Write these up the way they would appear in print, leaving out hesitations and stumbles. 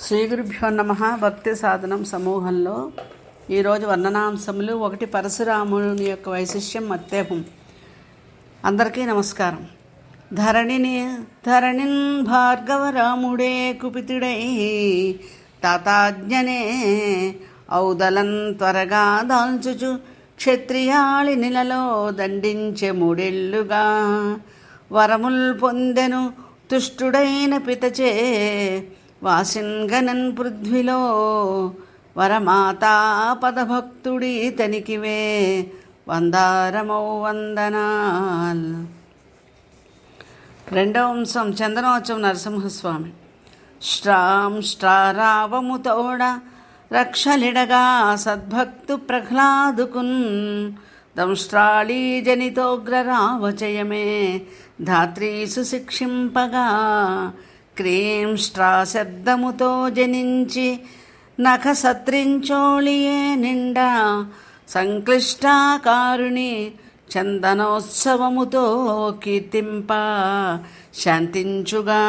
శ్రీ గురుభ్యో నమః. భక్తి సాధనం సమూహంలో ఈరోజు వర్ణనాంశములు 1 పరశురాముని యొక్క వైశిష్ట్యం మత్తేహం. అందరికీ నమస్కారం. ధరణిన్ భార్గవరాముడే కుపితుడై తాతాజ్ఞనే ఔదలం త్వరగా దాల్చుచు క్షత్రియాళి నిలలో దండించే 3 ఏళ్లుగా వరముల్ పొందెను తుష్టుడైన పితచే వాసిన్గనన్ పృథ్విలో వరమాతా పదభక్తుడి తనికివే వందారమౌ వందనాల్. 2వ అంశం చందనోత్సవం నరసింహస్వామి. ష్ట్రారావముతోడ రక్షలిడగా సద్భక్తు ప్రహ్లాదుకున్ దంష్ట్రాళీ జనితోగ్రరావచయమే ధాత్రీసు శిక్షింపగా క్రీంష్ట్రా శబ్దముతో జనించి నఖ సత్రించోళియే నిండా సంక్లిష్టాకారుని చందనోత్సవముతో కీర్తింప శాంతించుగా.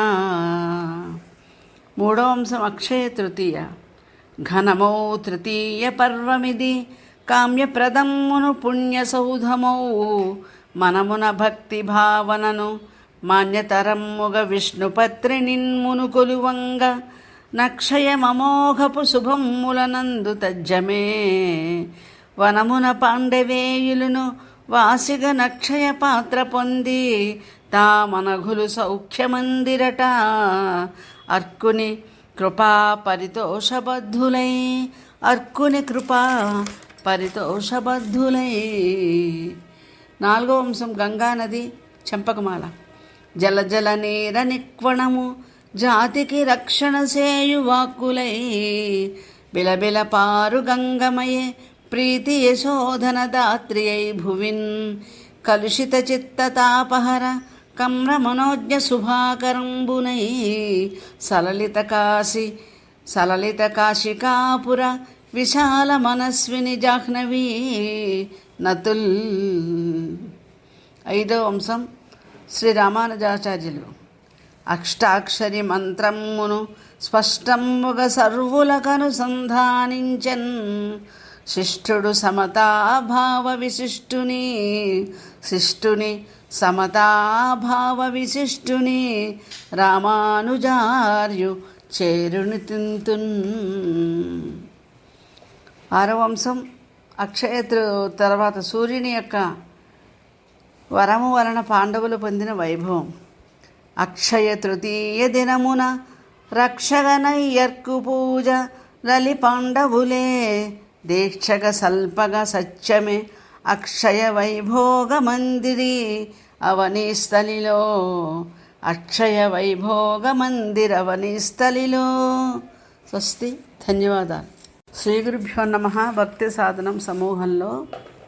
3వ అంశం అక్షయ తృతీయ. ఘనమౌ తృతీయ పర్వమిది కామ్యప్రదమ్మును పుణ్యసౌధమౌ మనమున భక్తి భావనను మాన్యతరమ్ముగ విష్ణుపత్రినిన్మును కొలువంగ నక్షయమమోఘపు శుభమ్ములనందు తజ్జమే వనమున పాండవేయులను వాసిగ నక్షయ పాత్ర పొంది తామనఘులు సౌఖ్యమందిరట అర్కుని కృపా పరితోషబద్ధులై పరితోషబద్ధులై. 4వ అంశం గంగానది చంపకమాల. జల నీర నిక్వణము జాతికి రక్షణ సేయు వాక్కులై బిలబిల పారు గంగమయే ప్రీతి యశోధన దాత్రి అయి భువిన్ కలుషిత చిత్తతాపహర కమ్ర మనోజ్ఞ శుభాకరంబునై సలలిత కాశికాపుర విశాల మనస్విని జాహ్నవీ నతుల్. 5వ అంశం శ్రీ రామానుజాచార్యులు. అష్టాక్షరి మంత్రమును స్పష్టముగ సర్వులకనుసంధానించన్ శిష్టుడు సమతాభావ విశిష్టుని సమతాభావ విశిష్టుని రామానుజార్యు చేరుని తింతున్. 6వ అంశం అక్షయ తర్వాత సూర్యుని యొక్క వరము వలన పాండవులు పొందిన వైభవం. అక్షయ తృతీయ దినమున రక్షగనయ్యర్కు పూజ లలి పాండవులే దీక్షగ సల్పగ సత్యమే అక్షయ వైభోగ మందిరి అవనీస్థలిలో అక్షయ వైభోగ మందిర అవనీస్థలిలో. స్వస్తి. ధన్యవాదాలు. శ్రీ గురుభ్యో నమః. భక్తి సాధనం సమూహంలో